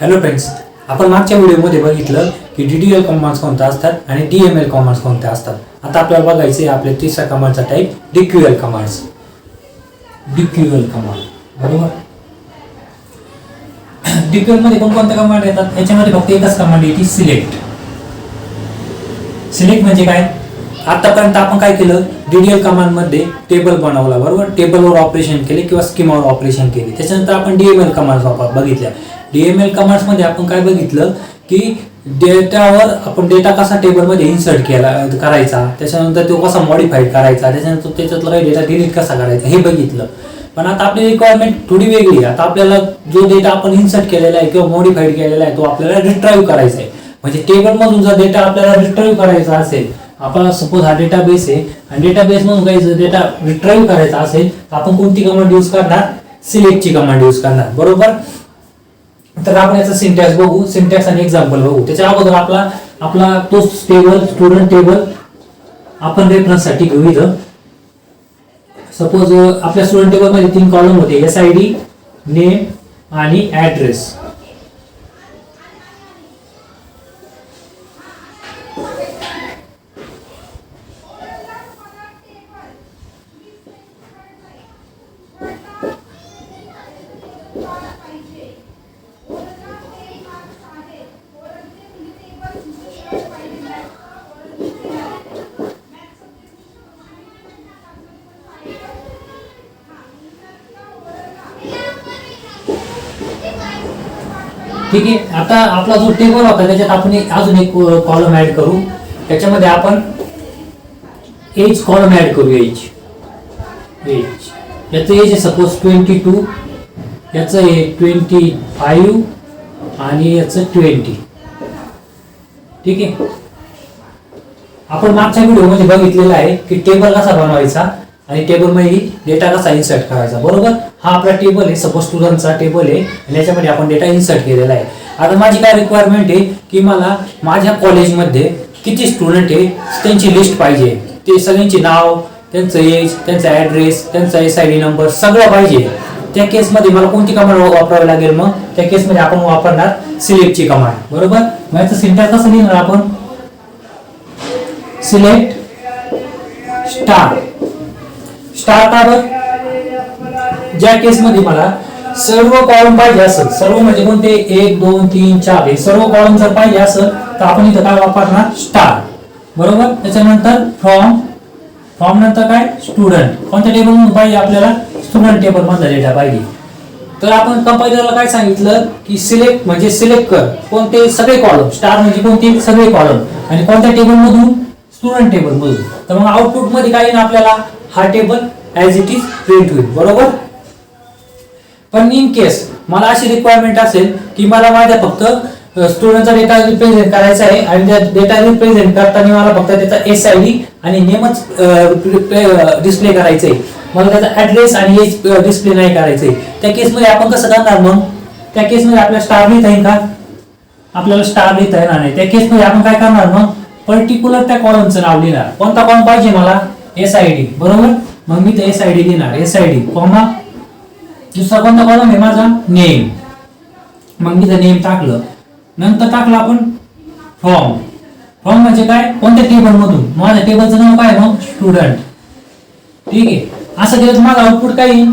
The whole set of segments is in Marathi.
हॅलो फ्रेंड्स, आपण मागच्या व्हिडिओमध्ये बघितलं की DDL कमांड्स कोणत्या असतात आणि DML कमांड्स कोणत्या असतात. आता आपल्याला बघायचे आपले तिसऱ्या कमांडचा type DQL commands. DQL command बरोबर. DQL मध्ये कोणत्या कमांड येतात? याच्यामध्ये फक्त एकच कमांड येते, सिलेक्ट. सिलेक्ट म्हणजे काय? आतापर्यंत आपण काय केलं, DDL कमांड मध्ये टेबल बनवला बरोबर, टेबलवर ऑपरेशन केले किंवा स्कीमावर ऑपरेशन केले. त्याच्यानंतर आपण DML कमांड्स बघितल्या. DML कमांड्स मध्ये आपण काय बघितलं की डेटावर आपण डेटा कसा टेबलमध्ये इन्सर्ट करायचा, त्याच्यानंतर तो कसा मॉडिफाईड करायचा, त्याच्यानंतर त्याच्यातला काही डेटा डिलीट कसा करायचा हे बघितलं. पण आता आपली रिक्वायरमेंट थोडी वेगळी आहे. आता आपल्याला जो डेटा आपण इन्सर्ट केलेला आहे किंवा मॉडिफाईड केलेला आहे तो आपल्याला रिट्राईव्ह करायचा आहे. म्हणजे टेबलमधून जर डेटा आपल्याला रिट्राईव्ह करायचा असेल, आपण सपोज हा डेटाबेस आहे आणि डेटाबेस मधून काही डेटा रिट्राईव्ह करायचा असेल तर आपण कोणती कमांड यूज करणार? सिलेक्टची कमांड यूज करणार बरोबर. तर आपण याचा सिंटॅक्स बघू, सिंटॅक्स आणि एक्झाम्पल बघू. त्याच्या अगोदर आपला तो टेबल, स्टुडंट टेबल आपण रेफरन्स साठी घेऊ. इथं सपोज आपल्या स्टुडंट टेबल मध्ये 3 कॉलम होते, SID, नेम आणि ऍड्रेस. ठीक आहे. आता आपला जो टेबल होता त्याच्यात आपण अजून एक कॉलम ऍड करू. त्याच्यामध्ये आपण एज कॉलम ऍड करू. एज याचं एज आहे सपोज 22, याचं आहे 25 आणि याचं 20. ठीक आहे. आपण मागच्या व्हिडिओमध्ये बघितलेलं आहे की टेबल कसा बनवायचा आणि टेबल मध्ये डेटा कसा इन्सर्ट करायचा बरोबर. हा आपला टेबल आहे, सपोज स्टुडंटचा टेबल आहे आणि याच्यामध्ये आपण डेटा इन्सर्ट केलेला आहे. आता माझी काय रिक्वायरमेंट आहे की मला माझ्या कॉलेजमध्ये किती स्टुडंट आहे त्यांची लिस्ट पाहिजे. ते सगळ्यांचे नाव, त्यांचं एज, त्यांचा ऍड्रेस, त्यांचा SID नंबर सगळं पाहिजे. त्या केसमध्ये मला कोणती कमांड वापरावी लागेल? मग त्या केसमध्ये आपण वापरणार सिलेक्टची कमांड बरोबर. मग याचं सिंटॅक्स कसं लिहिणार आपण? Select star. स्टार का बरं? ज्या केसमध्ये मला सर्व कॉलम पाहिजे असेल, सर्व म्हणजे कोणते 1 2 3 4 हे सर्व कॉलम जर पाहिजे असेल तर आपण इथं काय वापरणार? स्टार बरोबर. त्याच्यानंतर फ्रॉम नंतर काय? स्टुडंट. कोणत्या टेबल मधून पाहिजे आपल्याला? स्टुडंट टेबल मधला डेटा पाहिजे. तर आपण कंपायलरला काय सांगितलं की सिलेक्ट म्हणजे सिलेक्ट कर कोणते सगळे कॉलम. स्टार म्हणजे कोणते सगळे कॉलम आणि कोणत्या टेबल मधून? स्टुडंट टेबल मधून. तर मग आउटपुट मध्ये काय येईल आपल्याला? हा table as it is print होईल बरोबर. पण इन केस मला अशी रिक्वायरमेंट असेल की मला माझ्या फक्त स्टुडंटचा डेटा रिप्रेझेंट करायचा आहे आणि त्या डेटा रिप्रेझेंट करताना मला फक्त त्याचा SID आणि नेमच डिस्प्ले करायचंय, मला त्याचा ऍड्रेस आणि एज डिस्प्ले नाही करायचंय. त्या केसमध्ये आपण कसं करणार? मग त्या केसमध्ये आपल्याला स्टार लिहिता येईल का? आपल्याला स्टार लिहिता येणार नाही. त्या केसमध्ये आपण काय करणार? मग पर्टिक्युलर त्या कॉलमचं नाव लिहिणार. कोणता कॉलम पाहिजे मला? SID बरोबर. मग मी ते SID लिहिणार, SID कॉमा दुसरा कोणता कॉलम आहे माझा? नेम. मग मी ते नेम टाकलं. नंतर टाकलं आपण फ्रॉम. फ्रॉम म्हणजे काय? कोणत्या टेबल मधून? माझ्या टेबलचं नाव काय? मग स्टुडंट. ठीक आहे. असं केलं तर माझं आउटपुट काय येईल?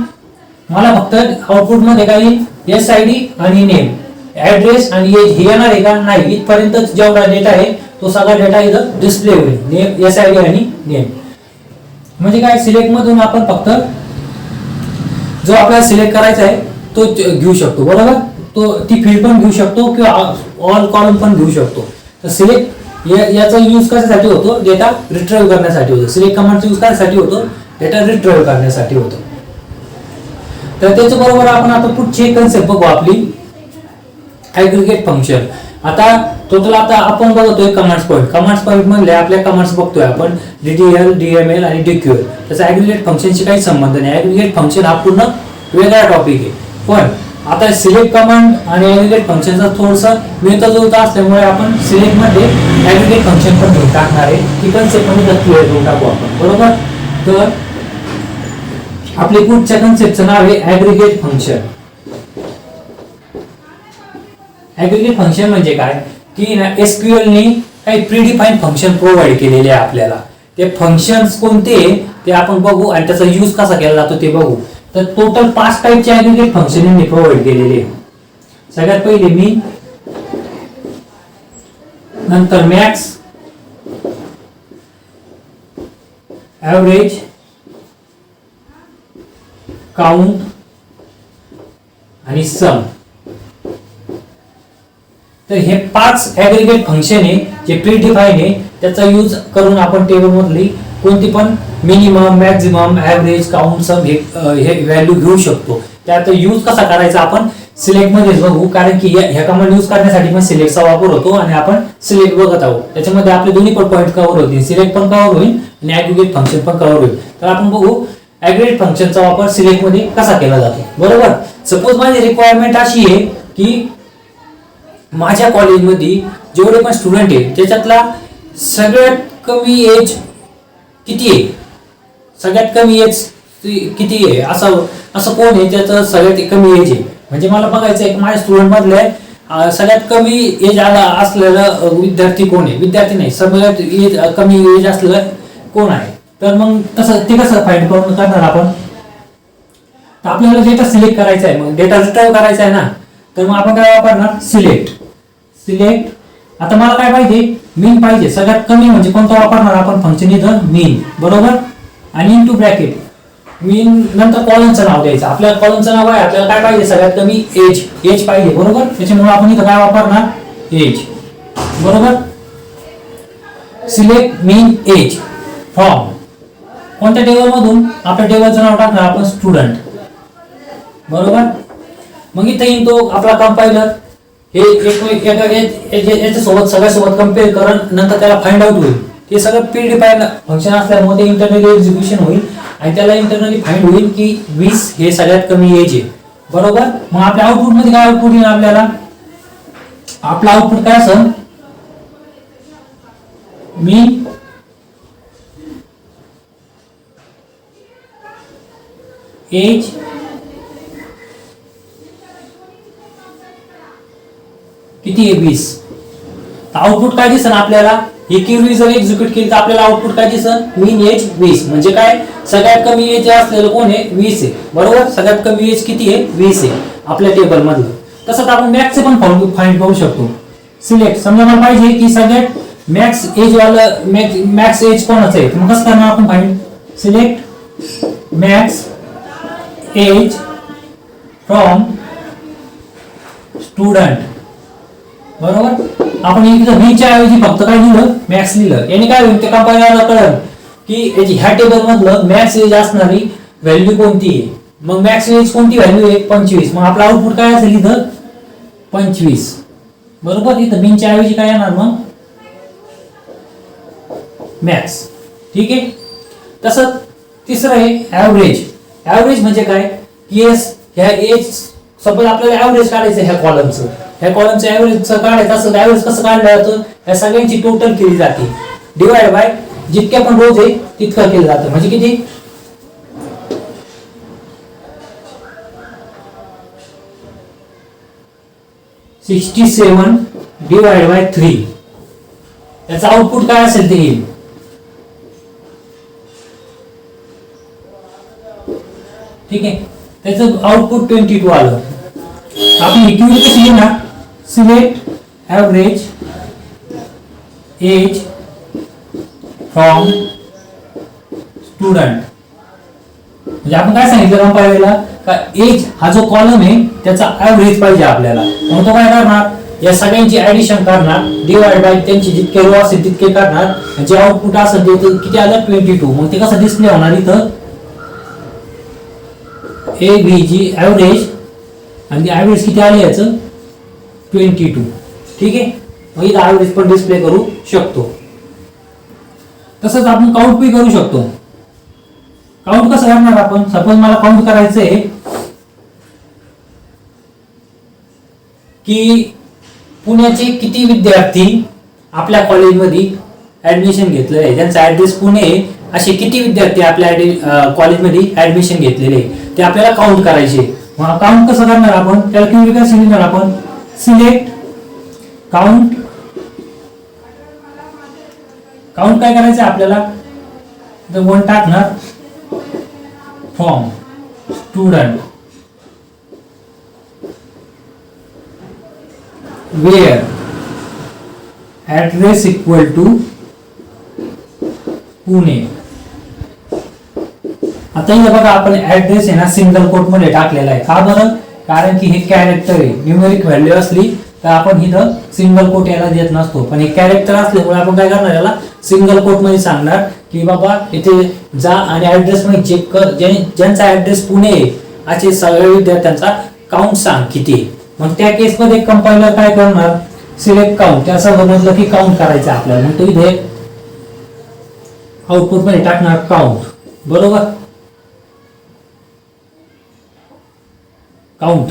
मला फक्त आउटपुट मध्ये काय येईल? SID आणि नेम, ऍड्रेस आणि एज हे येणार आहे का? नाही. इथपर्यंत जेवढा डेटा आहे तो सगळा डेटा इथं डिस्प्ले होईल, नेम, SID आणि नेम. म्हणजे काय? सिलेक्ट मधून आपण फक्त जो आपल्याला सिलेक्ट करायचा आहे तो घेऊ शकतो बरोबर. तो ती फील्ड पण घेऊ शकतो किंवा ऑल कॉलम पण घेऊ शकतो. तर सिलेक्ट याचा यूज कशासाठी होतो? डेटा रिट्राईव्ह करण्यासाठी होतो. सिलेक्ट कमांडचा यूज कशासाठी होतो? डेटा रिट्राईव्ह करण्यासाठी होतो. तर त्याच्या बरोबर आपण आता पुढची कन्सेप्ट बघू आपली, ऍग्रीगेट फंक्शन. आता टोटल आता आपण बघतोय कमांड्स पॉइंट. कमांड्स पॉइंट मधले आपल्या कमांड्स बघतोय आपण DDL, DML आणि DQL. त्याचा ऍग्रीगेट फंक्शनशी काही संबंध नाही. ऍग्रीगेट फंक्शन हा पूर्ण वेगळा टॉपिक आहे. पण आता सिलेक्ट कमांड आणि ऍग्रीगेट फंक्शनचा थोडसा मिळता जुळता असल्यामुळे आपण सिलेक्ट मध्ये ऍग्रीगेट फंक्शन पण घेऊन टाकणार आहे. ती कन्सेप्ट मध्ये क्लिअर करून टाकू आपण बरोबर. तर आपले पुढच्या कन्सेप्टचं नाव आहे ऍग्रीगेट फंक्शन. ऍग्रीगेट फंक्शन म्हणजे काय की SQL ने काही प्रीडिफाईन फंक्शन प्रोव्हाइड केलेले आहे आपल्याला. ते फंक्शन्स कोणते ते आपण बघू आणि त्याचा यूज कसा केला जातो ते बघू. तर टोटल 5 टाईपचे ऍग्रीगेट फंक्शन यांनी प्रोव्हाइड केलेले आहे. सगळ्यात पहिले मीन, नंतर मॅक्स, ऍव्हरेज, काउंट आणि सम. तर हे 5 ऍग्रीगेट फंक्शन आहे जे प्रीडिफाईन आहे. त्याचा यूज करून आपण टेबल मधली कोणती पण मिनिमम, मॅक्झिमम, ऍव्हरेज, काउंट, सम हे व्हॅल्यू घेऊ शकतो. त्याचा यूज कसा करायचा आपण सिलेक्ट मध्येच बघू, कारण की ह्या कमांड यूज करण्यासाठी पण सिलेक्टचा वापर होतो आणि आपण सिलेक्ट बघत आहोत. त्याच्यामध्ये आपले दोन्ही पण पॉईंट कव्हर होतील, सिलेक्ट पण कव्हर होईल आणि ऍग्रीगेट फंक्शन पण कव्हर होईल. तर आपण बघू ऍग्रीगेट फंक्शनचा वापर सिलेक्ट मध्ये कसा केला जातो. बरोबर. सपोज माझी रिक्वायरमेंट अशी आहे की माझ्या कॉलेजमध्ये जेवढे पण स्टुडंट आहे त्याच्यातला सगळ्यात कमी एज किती आहे, सगळ्यात कमी एज किती आहे, असं कोण आहे ज्याचं सगळ्यात कमी एज आहे. म्हणजे मला बघायचं आहे की माझ्या स्टुडंट मधले सगळ्यात कमी एज असलेला विद्यार्थी कोण आहे. विद्यार्थी नाही, सगळ्यात कमी एज असलेलं कोण आहे. तर मग ते कसं फाइंड करणार आपण. तर आपल्याला डेटा सिलेक्ट करायचा आहे, मग डेटा रिट्राइव्ह करायचा आहे ना. तर मग आपण काय वापरणार, सिलेक्ट. आता मला काय पाहिजे, मीन पाहिजे. सगळ्यात कमी म्हणजे कोणता वापरणार आपण फंक्शन इथं मीन. बरोबर. आणि इनटू ब्रॅकेट मीन नंतर कॉलमचं नाव द्यायचं. आपल्या कॉलमचं नाव आहे, आपल्याला काय पाहिजे, सगळ्यात कमी एज पाहिजे. बरोबर. त्याच्यामुळे आपण इथं काय वापरणार, एज. बरोबर. सिलेक्ट मीन एज फ्रॉम कोणत्या टेबल मधून, आपल्या टेबलचं नाव टाकणार आपण स्टुडंट. बरोबर. मग इथे येईल तो आपला कंपायलर हे याच्यासोबत सगळ्यासोबत कम्पेअर करून नंतर त्याला फाइंड आउट होईल. ते सगळं प्रीडिफाईन फंक्शन असल्यामुळे ते इंटरनली एक्झिक्युशन होईल आणि त्याला इंटरनली फाइंड होईल की 20 हे सगळ्यात कमी एज आहे. बरोबर. मग आपल्या आउटपुट मध्ये काय आउटपुट येईल आपल्याला, आपला आउटपुट काय असेल, मीन एज किती आहे, 20. आउटपुट काय दिसन आपल्याला, ही क्वेरी जर एक्झिक्यूट केली तर आपल्याला आउटपुट काय दिसन, मीन एज 20. म्हणजे काय, सगळ्यात कमी एज असलेलं कोण आहे, 20 आहे. बरोबर. सगळ्यात कमी एज किती आहे, 20 आहे आपल्या टेबल मधलं. तसंच आपण मॅक्सचे पण फाइंड करू शकतो. सिलेक्ट. समजा मला पाहिजे की सगळ्यात मॅक्स एज वाला मॅक्स एज कोणाचं आहे, मग कसं करणार आपण find, select max age from student. बरोबर. आपण इथं मीच्या ऐवजी फक्त काय लिहिलं, मॅक्स लिहिलं. याने काय होईल, ते कंपायलरला कळलं की ह्या टेबल मधलं मॅक्स एज असणारी व्हॅल्यू कोणती आहे. मग मॅक्स एज कोणती व्हॅल्यू आहे, 25. मग आपला आउटपुट काय असेल इथं, 25. बरोबर. इथं मीनच्या ऐवजी काय येणार मग, मॅक्स. ठीक आहे. तसंच तिसरं आहे ऍव्हरेज. ऍव्हरेज म्हणजे काय की ह्या एज सपोज आपल्याला ऍव्हरेज काढायचं ह्या कॉलमचं, ह्या कॉलमचं ऍव्हरेजचं काढायचं असं, ऍव्हरेज कसं काढलं जातं, या सगळ्यांची टोटल केली जाते डिवाइड बाय जितक्या पण रोज आहे तितकं केलं जातं. म्हणजे किती, 67 डिवाइड बाय 3. याचं आउटपुट काय असेल ते येईल. ठीक आहे. त्याचं आउटपुट 22 आलं. आपण इक्वेशन कशी घेणार, select average age from student. म्हणजे आपण काय सांगितलं कंपायलरला का एज हा जो कॉलम आहे त्याचा ऍव्हरेज पाहिजे आपल्याला. मग तो काय करणार, या सगळ्यांची ऍडिशन करणार डिवाइड बाय त्यांची जितके रो असेल तितके करणार. जे आउटपुट असेल ते किती आलं, 22. मग ते कसं डिस्प्ले होणार इथं, AVG ऍव्हरेज आणि ऍव्हरेज किती आले याचं, 22. ठीक आहे. मग इथं ऍव्हरेज पण डिस्प्ले करू शकतो. तसंच आपण काउंट पण करू शकतो. काउंट कसं करणार आपण, सपोज मला काउंट करायचं आहे की पुण्याचे किती विद्यार्थी आपल्या कॉलेजमध्ये ऍडमिशन घेतलेले आहे, ज्यांचा ऍड्रेस पुणे आहे, असे किती विद्यार्थी आपल्या कॉलेजमध्ये ऍडमिशन घेतलेले ते आपल्याला काउंट करायचे. मग काउंट कसं करणार आपण, त्याला क्वेरी कशी लिहिणार आपण, सिलेक्ट काउंट काय करायचं आपल्याला, तर 1 टाकणार from student where address equal to Pune. आता इथे बघा आपण ऍड्रेस आहे ना सिंगल कोट मध्ये टाकलेला आहे. का बरं, कारण की हे कॅरेक्टर आहे, न्यूमेरिक व्हॅल्यू असली तर आपण इथं सिंगल कोट याला देत नसतो, पण हे कॅरेक्टर असल्यामुळे आपण काय करणार, याला सिंगल कोट मध्ये सांगणार की बाबा इथे जा आणि ऍड्रेस मध्ये चेक कर, ज्यांचा ऍड्रेस पुणे आहे असे सगळे विद्यार्थ्यांचा काउंट सांग किती. मग त्या केस मध्ये कंपायलर काय करणार, सिलेक्ट काउंट, असं समजलं की काउंट करायचं आपल्याला, मग तो इथे आउटपुट मध्ये टाकणार काउंट. बरोबर, काउंट.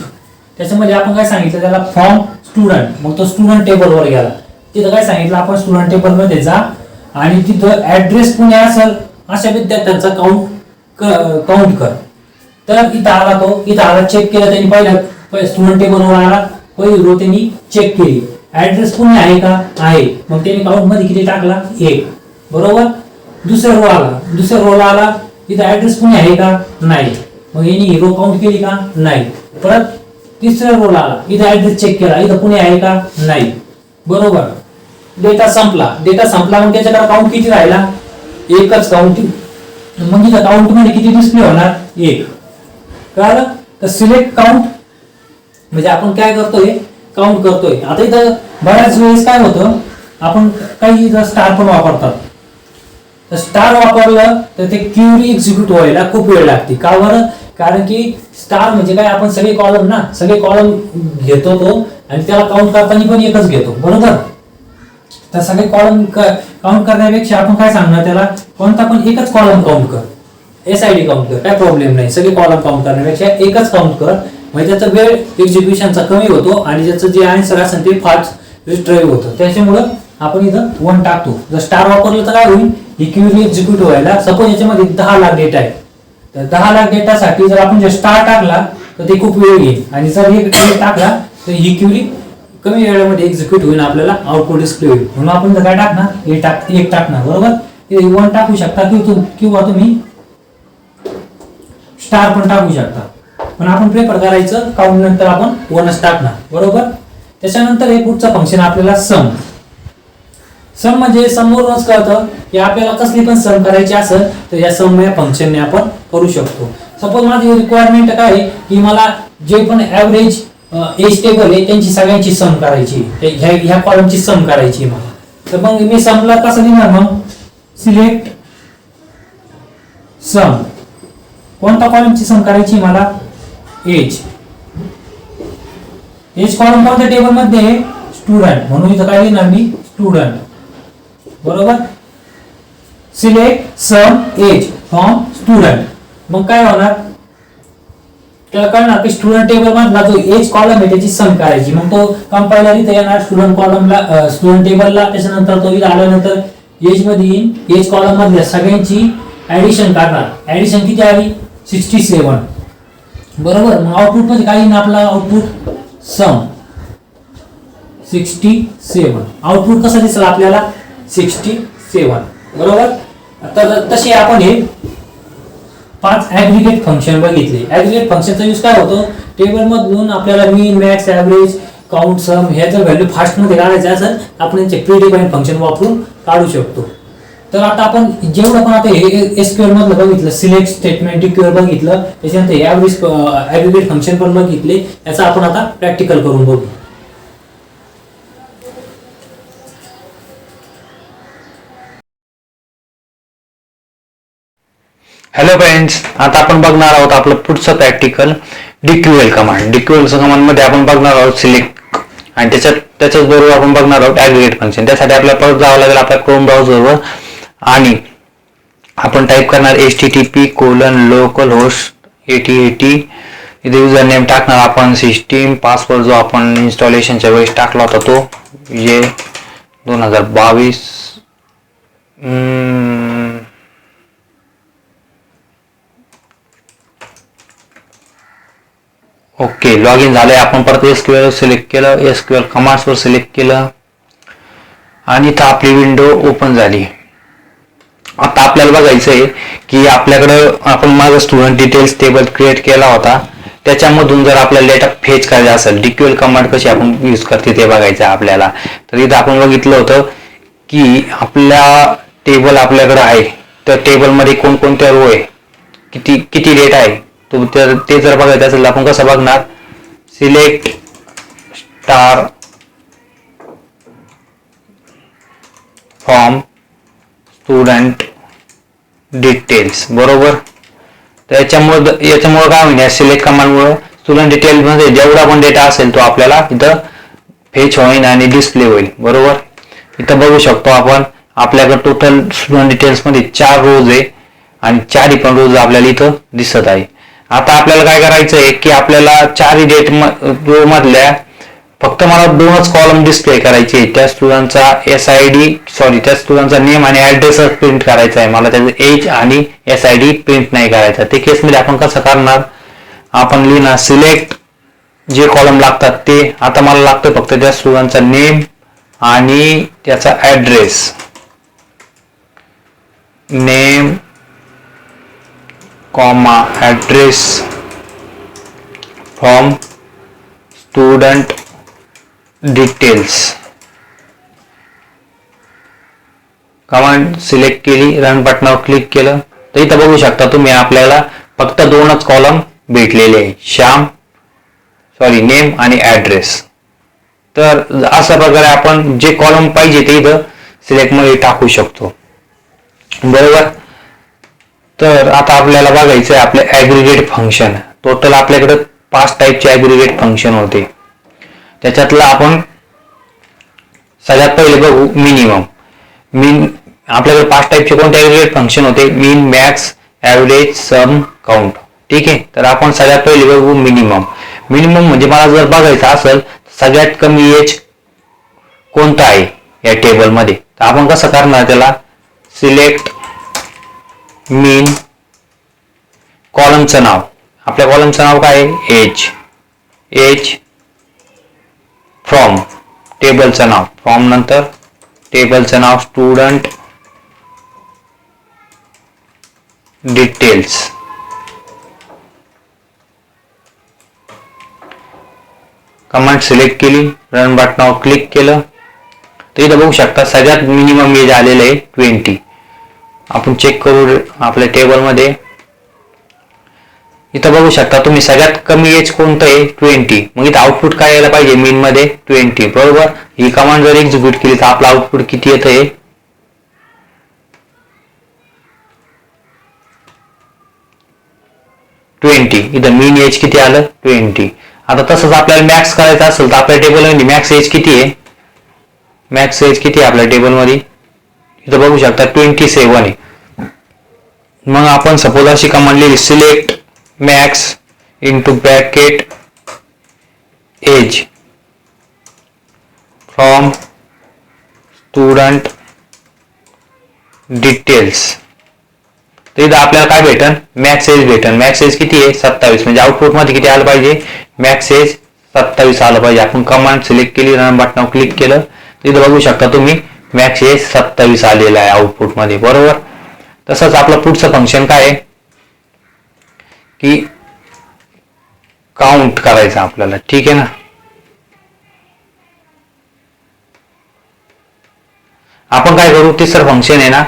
त्याच्यामध्ये आपण काय सांगितलं त्याला, फ्रॉम स्टुडंट, मग तो स्टुडंट टेबलवर गेला. तिथं काय सांगितलं आपण, स्टुडंट टेबल मध्ये जा आणि तिथं ऍड्रेस पुणे असेल अशा विद्यार्थ्यांचा काउंट कर. तर इथं आला तो, इथं आला, चेक केलं त्यांनी, पहिल्या स्टुडंट टेबलवर आला, पहिली रो त्यांनी चेक केली, ऍड्रेस पुणे आहे का, आहे, मग त्यांनी काउंट मध्ये किती टाकला, 1. बरोबर. दुसऱ्या रोला आला, इथं ऍड्रेस पुणे आहे का, नाही, मग यांनी रो काउंट केली का, नाही. परत तिसऱ्या रोला आला, इथं ऍड्रेस चेक केला, इथं पुणे आहे का, नाही. बरोबर. डेटा संपला मग त्याच्याकडे काउंट किती राहिला, 1च काउंट. मग इथं काउंट मध्ये किती डिस्प्ले होणार, 1. कळलं. तर सिलेक्ट काउंट म्हणजे आपण काय करतोय, काउंट करतोय. आता इथं बऱ्याच वेळेस काय होतं, आपण काही इथं स्टार पण वापरतात, तर स्टार वापरलं तर ते क्युरी एक्झिक्यूट व्हायला खूप वेळ लागते. का बरं, कारण की स्टार म्हणजे काय, आपण सगळे कॉलम घेतो तो आणि त्याला काउंट करताना पण एकच घेतो. बरोबर. तर सगळे कॉलम काउंट करण्यापेक्षा आपण काय सांगणार त्याला, कोणता पण एकच कॉलम काउंट कर, SID काउंट कर, काय प्रॉब्लेम नाही. सगळे कॉलम काउंट करण्यापेक्षा एकच काउंट कर, म्हणजे त्याचा वेळ एक्झिक्युशनचा कमी होतो आणि त्याचं जे आन्सर असेल ते फास्ट रिट्राईव्ह होतं. त्याच्यामुळं आपण इथं 1 टाकतो. जर स्टार वापरलं तर काय होईल, ही क्युरी एक्झिक्यूट व्हायला, सपोज याच्यामध्ये 10 लाख डेटा आहे, तर 10 लाख डेटासाठी जर आपण स्टार टाकला तर ते खूप वेळ घेईल, आणि जर हे टाकला तर ही क्युरी कमी वेळामध्ये एक्झिक्यूट होईल, आपल्याला आउटपुट डिस्प्ले होईल. म्हणून आपण काय टाकणार, 1 टाकणार. बरोबर. 1 टाकू शकता किंवा तुम्ही स्टार पण टाकू शकता, पण आपण प्रेफर करायचं काउंट नंतर आपण 1च टाकणार. बरोबर. त्याच्यानंतर हे पुढचं फंक्शन आपल्याला सम म्हणजे समोरूनच कळतं की आपल्याला कसली पण सम करायची असेल तर या सम या फंक्शनने आपण करू शकतो. सपोज माझी रिक्वायरमेंट काय आहे की मला जे पण ऍव्हरेज एज टेबल आहे त्यांची सगळ्यांची सम करायची, ह्या कॉलमची सम करायची मला. तर मग मी समला कसं लिहिणार, मग सिलेक्ट सम, कोणत्या कॉलमची सम करायची मला, एज कॉलम कोणत्या टेबल मध्ये, स्टुडंट, म्हणून इथं काय लिहिणार मी, स्टुडंट. बरोबर. Select sum age from student, मग काय होणार, त्याला कळणार की स्टुडंट टेबल मधला जो एज कॉलम आहे त्याची सम करायची. मग तो कंपायलर इथे येणार स्टुडंट कॉलमला, स्टुडंट टेबलला, त्याच्यानंतर तो इथे आल्यानंतर एज मध्ये येईल, एज कॉलम मधल्या सगळ्यांची ऍडिशन करणार. ऍडिशन किती आली, 67. बरोबर. मग आउटपुट मध्ये काय येईल आपला, आउटपुट सम 67. आउटपुट कसं दिसेल आपल्याला, 67. बरोबर. तर तसे आपण हे 5 ऍग्रीगेट फंक्शन बघितले. ऍग्रीगेट फंक्शनचा यूज काय होतो, टेबल मधून आपल्याला मीन, मॅक्स, ऍव्हरेज, काउंट, सम हे जर व्हॅल्यू फास्ट मध्ये काढायचे असेल आपण यांचे प्रीडिफाईन फंक्शन वापरून काढू शकतो. तर आता आपण जेवढं पण आता हे SQL मधलं बघितलं, सिलेक्ट स्टेटमेंट डिक्लेअर बघितलं, त्याच्यानंतर ऍव्हरेज ऍग्रीगेट फंक्शन पण बघितले, याचा आपण आता प्रॅक्टिकल करून बघू. हॅलो फ्रेंड्स, आता आपण बघणार आहोत आपलं पुढचं practical DQL command. DQL command मध्ये आपण बघणार आहोत सिलेक्ट, आणि त्याच्याच बरोबर आपण बघणार आहोत ऍग्रीगेट फंक्शन. त्यासाठी आपल्याला परत जावं लागेल आपल्या क्रोम ब्राउझरवर, आणि आपण टाईप करणार http://localhost 8080. इथे युजर नेम टाकणार आपण सिस्टीम, पासवर्ड जो आपण इन्स्टॉलेशनच्या वेळेस टाकला होता तो जे 2022. ओके, लॉग इन झालंय. आपण परत SQL सिलेक्ट केलं, SQL कमांड्सवर सिलेक्ट केलं आणि इथं आपली विंडो ओपन झाली. आता आपल्याला बघायचं आहे की आपल्याकडं आपण माझा स्टुडंट डिटेल्स टेबल क्रिएट केला होता, त्याच्यामधून जर आपल्याला डेटा फेच करायचा असेल, DQL कमांड कशी आपण यूज करते ते बघायचं आपल्याला. तर इथं आपण बघितलं होतं की आपल्या टेबल आपल्याकडे आहे, तर टेबलमध्ये कोणकोणत्या रो आहे, किती किती डेटा आहे ते जर बघायचं असेल तर आपण कसं बघणार, select star from student details, बरोबर. तर याच्यामुळे काय होईल, सिलेक्ट कमांडमुळे स्टुडंट डिटेल मध्ये जेवढा पण डेटा असेल तो आपल्याला इथं फेच होईल आणि डिस्प्ले होईल, बरोबर. इथं बघू शकतो आपण आपल्याकडे टोटल स्टुडंट डिटेल्स मध्ये 4 रोज आहे आणि 4 पण रोज आपल्याला इथं दिसत आहे. आता आपल्याला काय करायचं आहे की आपल्याला 4 डेट रो मधल्या फक्त मला 2च कॉलम डिस्प्ले करायचे. त्या स्टुडंटचा त्या स्टुडंटचा नेम आणि ऍड्रेस प्रिंट करायचा आहे मला, त्याचं एज आणि SID प्रिंट नाही करायचा. ते केसमध्ये आपण कसं करणार, आपण लिहिणार सिलेक्ट जे कॉलम लागतात ते. आता मला लागतं फक्त त्या स्टुडंटचा नेम आणि त्याचा address, name comma address from student details. Command select केली, रन बटनावर क्लिक केलं तर इथं बघू शकता तुम्ही आपल्याला फक्त 2च कॉलम भेटलेले आहे, नेम आणि ऍड्रेस. तर अशा प्रकारे आपण जे कॉलम पाहिजे ते इथं सिलेक्ट मध्ये टाकू शकतो, बरोबर. तर आता आपल्याला बघायचं आहे आपले ऍग्रीगेट फंक्शन. टोटल आपल्याकडे 5 टाईपचे ऍग्रीगेट फंक्शन होते, त्याच्यातलं आपण सगळ्यात पहिले बघू मिनिमम. आपल्याकडे 5 टाईपचे कोणते ऍग्रीगेट फंक्शन होते, मीन, मॅक्स, ऍव्हरेज, सम, काउंट. ठीक आहे, तर आपण सगळ्यात पहिले बघू मिनिमम. म्हणजे मला जर बघायचं असेल सगळ्यात कमी एज कोणता आहे या टेबलमध्ये, तर आपण कसं करणार, त्याला सिलेक्ट मीन, कॉलमचं नाव, आपल्या कॉलमचं नाव काय आहे, एज फ्रॉम, टेबलचं नाव, फ्रॉम नंतर टेबलचं नाव स्टुडंट डिटेल्स, कमांड सिलेक्ट केली, रन बटनावर क्लिक केलं तर इथं बघू शकता सगळ्यात मिनिमम एज आलेलं आहे 20. आपण चेक करू आपल्या टेबलमध्ये, इथं बघू शकता तुम्ही सगळ्यात कमी एज कोणतं आहे 20. मग इथं आउटपुट काय यायला पाहिजे, मीन मध्ये 20, बरोबर. ही कमांड जर एक्झिक्यूट केली तर आपलं आउटपुट किती येत आहे, 20. इथं मीन एज किती आलं, 20. आता तसंच आपल्याला मॅक्स करायचं असेल तर आपल्या टेबलमध्ये मॅक्स एज किती आहे, आपल्या टेबलमध्ये इथं बघू शकता 27 आहे. मग आपण सपोज अशी कमांड लिहिली, select max into bracket age from student details. तर इथं आपल्याला काय भेटन, मॅक्स एज भेटन. मॅक्स एज किती आहे, 27. म्हणजे आउटपुट मध्ये किती आलं पाहिजे, मॅक्स एज 27 आलं पाहिजे. आपण कमांड सिलेक्ट केली, रन बटनावर क्लिक केलं, इथं बघू शकता तुम्ही मॅक्स एज 27 आलेलं आहे आउटपुट मध्ये, बरोबर. तसंच आपलं पुढचं फंक्शन काय आहे की काउंट करायचं आपल्याला, ठीक आहे ना. आपण काय करू, तिसरं फंक्शन आहे ना,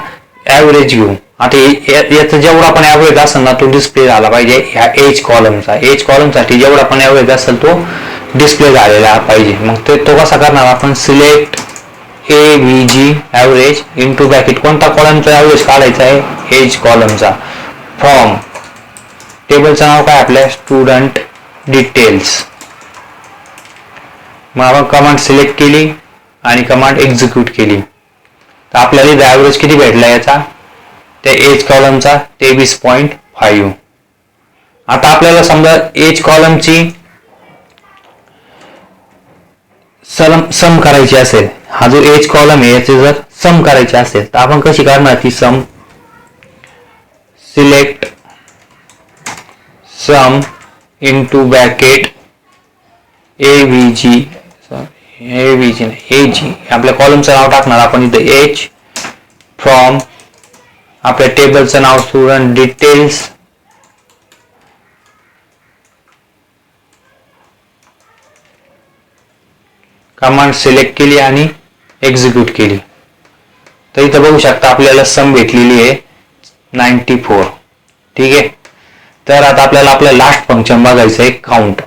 ऍव्हरेज घेऊ. आता याचा जेवढा पण ऍव्हरेज असेल ना तो डिस्प्ले झाला पाहिजे ह्या एज कॉलमसाठी जेवढा पण ऍव्हरेज असेल तो डिस्प्ले झालेला पाहिजे. मग तो कसा करणार आपण, select AVG average into bracket, कोणता कॉलमचा ऍव्हरेज काढायचा आहे, एज कॉलमचा, फ्रॉम टेबलचं नाव काय आपल्या स्टुडंट डिटेल्स. मग आपण कमांड सिलेक्ट केली आणि कमांड एक्झिक्यूट केली तर आपल्याला ऍव्हरेज किती भेटला याचा, त्या एज कॉलमचा 23.5. आता आपल्याला समजा एज कॉलमची सम करायची असेल, हा जो एज कॉलम आहे याचे जर सम करायचे असेल तर आपण कशी करणार ती सम, सिलेक्ट सम इंटू ब्रॅकेट AVG आपल्या कॉलमचं नाव टाकणार आपण इथं H फ्रॉम आपल्या टेबलचं नाव स्टुडंट डिटेल्स कमांड सिलेक्ट केली आणि एक्झिक्यूट केली. तर इथं बघू शकता आपल्याला सम भेटलेली आहे 94. ठीक आहे. तर आता आपल्याला आपलं लास्ट फंक्शन बघायचं आहे काउंट.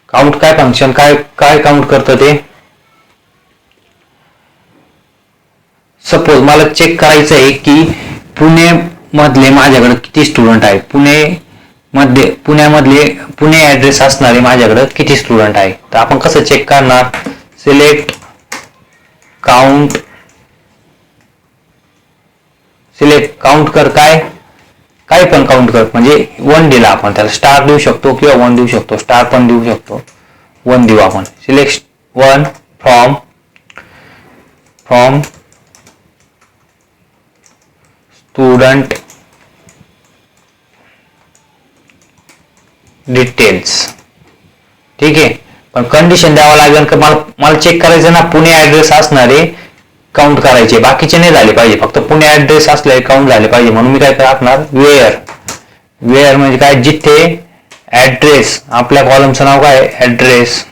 काउंट काय फंक्शन काय काउंट करतं ते. सपोज मला चेक करायचं आहे की पुणे मधले माझ्याकडे किती स्टुडंट आहेत. पुणे ऍड्रेस असणारे माझ्याकडे किती स्टुडंट आहे. तर आपण कसं चेक करणार. सिलेक्ट काउंट काउंट कर काय पण काउंट कर म्हणजे 1 दिला आपण त्याला स्टार देऊ शकतो किंवा 1 देऊ शकतो. स्टार पण देऊ शकतो. 1 देऊ आपण. Select 1 from student details. ठीक आहे. पण कंडिशन द्यावं लागेल की मला चेक करायचं ना पुणे ऍड्रेस असणारे काउंट करायचे बाकीचे नाही झाले पाहिजे. फक्त पुणे ऍड्रेस असले काउंट झाले पाहिजे. म्हणून मी काय टाकणार वेअर म्हणजे काय जिथे ऍड्रेस आपल्या कॉलमचं नाव काय address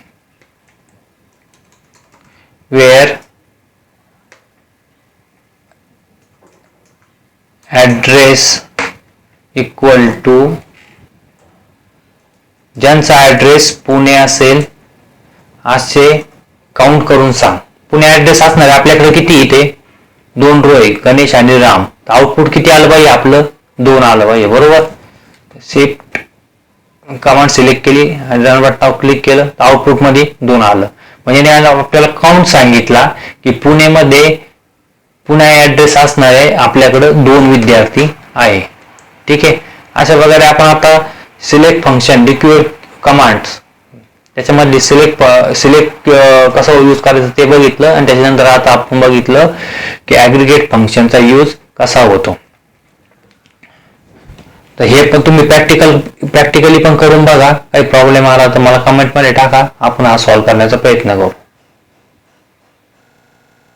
where address equal to ज्यांचा ऍड्रेस पुणे असेल असे काउंट करून सांग. पुणे ऍड्रेस असणार आपल्याकडे किती इथे 2 रो आहे गणेश आणि राम. आउटपुट किती आलं पाहिजे आपलं 2 आलं पाहिजे. बरोबर. शिफ्ट कमांड सिलेक्ट केली आणि रन बटनावर क्लिक केलं तर आउटपुट मध्ये 2 आलं. म्हणजे आपल्याला काउंट सांगितला की पुणे ऍड्रेस असणारे आपल्याकडे 2 विद्यार्थी आहे. ठीक आहे. अशा प्रकारे आपण आता सिलेक्ट फंक्शन डिक्यूएल कमांड्स त्याच्यामध्ये सिलेक्ट कसं यूज करायचं ते बघितलं आणि त्याच्यानंतर आता आपण बघितलं की ऍग्रीगेट फंक्शनचा यूज कसा होतो. तर हे पण तुम्ही प्रॅक्टिकली पण करून बघा. काही प्रॉब्लेम आला तर मला कमेंटमध्ये टाका. आपण हा सॉल्व्ह करण्याचा प्रयत्न करू.